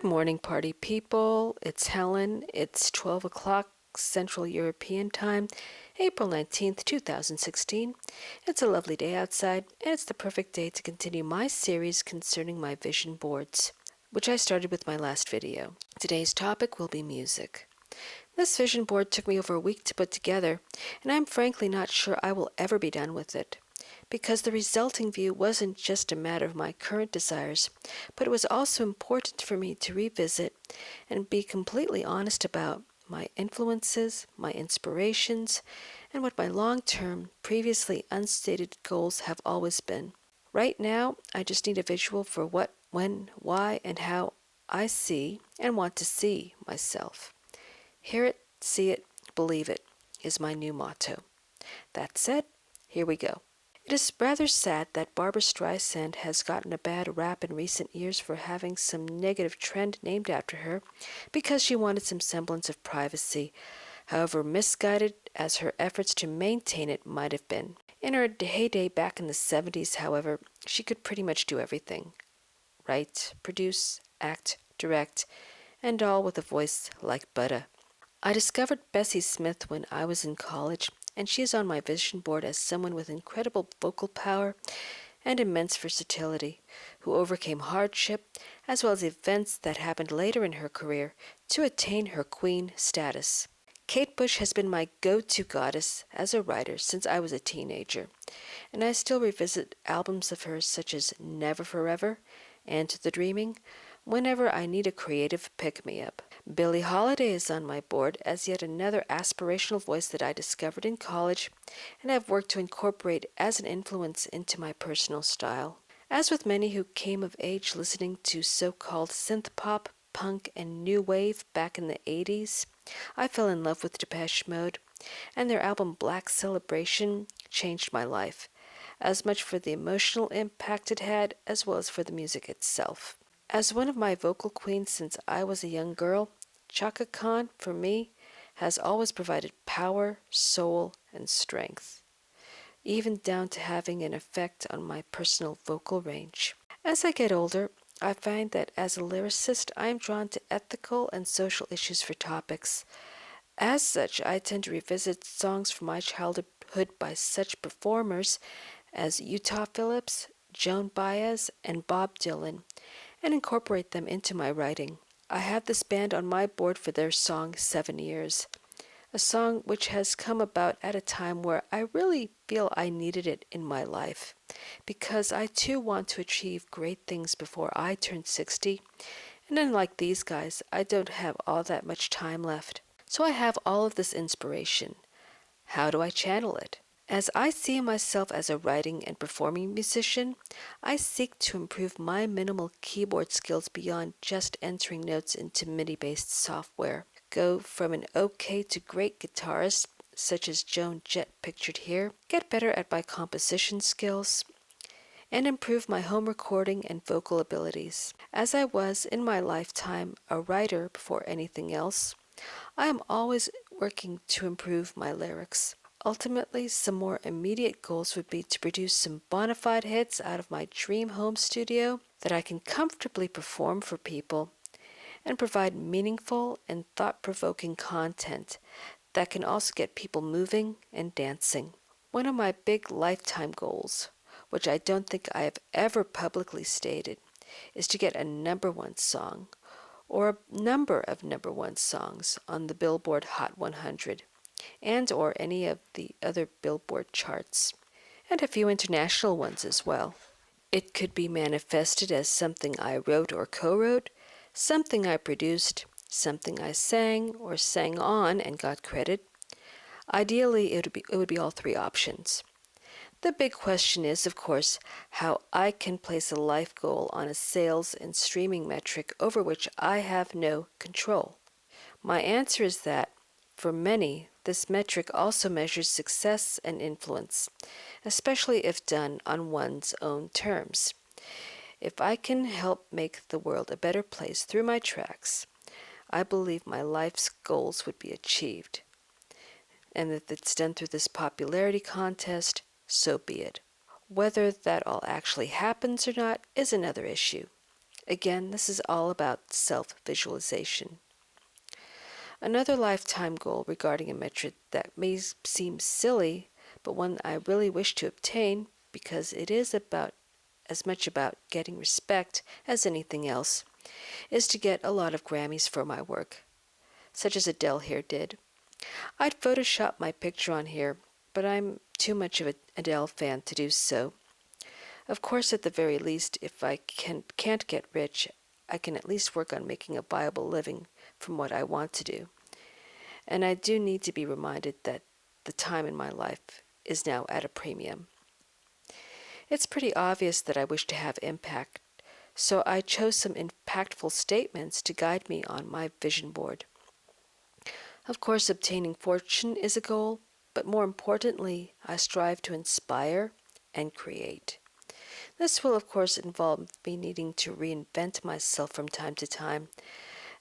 Good morning, party people. It's Helen. It's 12 o'clock Central European Time, April 19th, 2016. It's a lovely day outside, and it's the perfect day to continue my series concerning my vision boards, which I started with my last video. Today's topic will be music. This vision board took me over a week to put together, and I'm frankly not sure I will ever be done with it, because the resulting view wasn't just a matter of my current desires, but it was also important for me to revisit and be completely honest about my influences, my inspirations, and what my long-term, previously unstated goals have always been. Right now, I just need a visual for what, when, why, and how I see and want to see myself. Hear it, see it, believe it is my new motto. That said, here we go. It is rather sad that Barbra Streisand has gotten a bad rap in recent years for having some negative trend named after her because she wanted some semblance of privacy, however misguided as her efforts to maintain it might have been. In her heyday back in the 70s, however, she could pretty much do everything. Write, produce, act, direct, and all with a voice like butter. I discovered Bessie Smith when I was in college, and she is on my vision board as someone with incredible vocal power and immense versatility, who overcame hardship as well as events that happened later in her career to attain her queen status. Kate Bush has been my go-to goddess as a writer since I was a teenager, and I still revisit albums of hers such as Never Forever and To the Dreaming whenever I need a creative pick-me-up. Billie Holiday is on my board as yet another aspirational voice that I discovered in college and have worked to incorporate as an influence into my personal style. As with many who came of age listening to so-called synth pop, punk, and new wave back in the 80s, I fell in love with Depeche Mode, and their album Black Celebration changed my life, as much for the emotional impact it had as well as for the music itself. As one of my vocal queens since I was a young girl, Chaka Khan, for me, has always provided power, soul, and strength, even down to having an effect on my personal vocal range. As I get older, I find that as a lyricist, I am drawn to ethical and social issues for topics. As such, I tend to revisit songs from my childhood by such performers as Utah Phillips, Joan Baez, and Bob Dylan, and incorporate them into my writing. I have this band on my board for their song 7 Years, a song which has come about at a time where I really feel I needed it in my life, because I too want to achieve great things before I turn 60, and unlike these guys, I don't have all that much time left. So I have all of this inspiration. How do I channel it? As I see myself as a writing and performing musician, I seek to improve my minimal keyboard skills beyond just entering notes into MIDI-based software. Go from an okay to great guitarist, such as Joan Jett pictured here, get better at my composition skills, and improve my home recording and vocal abilities. As I was, in my lifetime, a writer before anything else, I am always working to improve my lyrics. Ultimately, some more immediate goals would be to produce some bona fide hits out of my dream home studio that I can comfortably perform for people and provide meaningful and thought-provoking content that can also get people moving and dancing. One of my big lifetime goals, which I don't think I have ever publicly stated, is to get a #1 song or a number of #1 songs on the Billboard Hot 100 and or any of the other Billboard charts, and a few international ones as well. It could be manifested as something I wrote or co-wrote, something I produced, something I sang or sang on and got credit. Ideally, it would be all three options. The big question is, of course, how I can place a life goal on a sales and streaming metric over which I have no control. My answer is that, for many, this metric also measures success and influence, especially if done on one's own terms. If I can help make the world a better place through my tracks, I believe my life's goals would be achieved. And if it's done through this popularity contest, so be it. Whether that all actually happens or not is another issue. Again, this is all about self-visualization. Another lifetime goal regarding a metric that may seem silly, but one I really wish to obtain because it is about as much about getting respect as anything else, is to get a lot of Grammys for my work, such as Adele here did. I'd Photoshop my picture on here, but I'm too much of an Adele fan to do so. Of course, at the very least, if I can't get rich, I can at least work on making a viable living from what I want to do. And I do need to be reminded that the time in my life is now at a premium. It's pretty obvious that I wish to have impact, so I chose some impactful statements to guide me on my vision board. Of course, obtaining fortune is a goal, but more importantly, I strive to inspire and create. This will, of course, involve me needing to reinvent myself from time to time,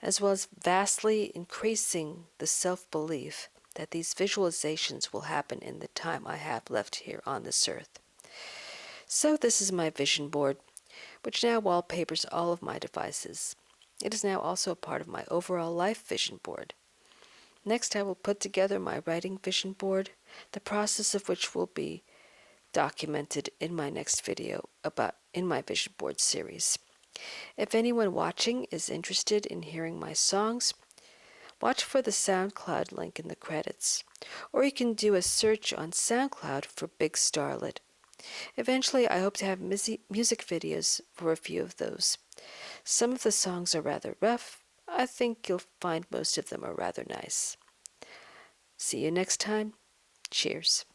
as well as vastly increasing the self-belief that these visualizations will happen in the time I have left here on this earth. So this is my vision board, which now wallpapers all of my devices. It is now also a part of my overall life vision board. Next, I will put together my writing vision board, the process of which will be documented in my next video in my vision board series. If anyone watching is interested in hearing my songs, watch for the Soundcloud link in the credits, or you can do a search on Soundcloud for Big Starlet. Eventually, I hope to have music videos for a few of those. Some of the songs are rather rough. I think you'll find most of them are rather nice. See you next time. Cheers.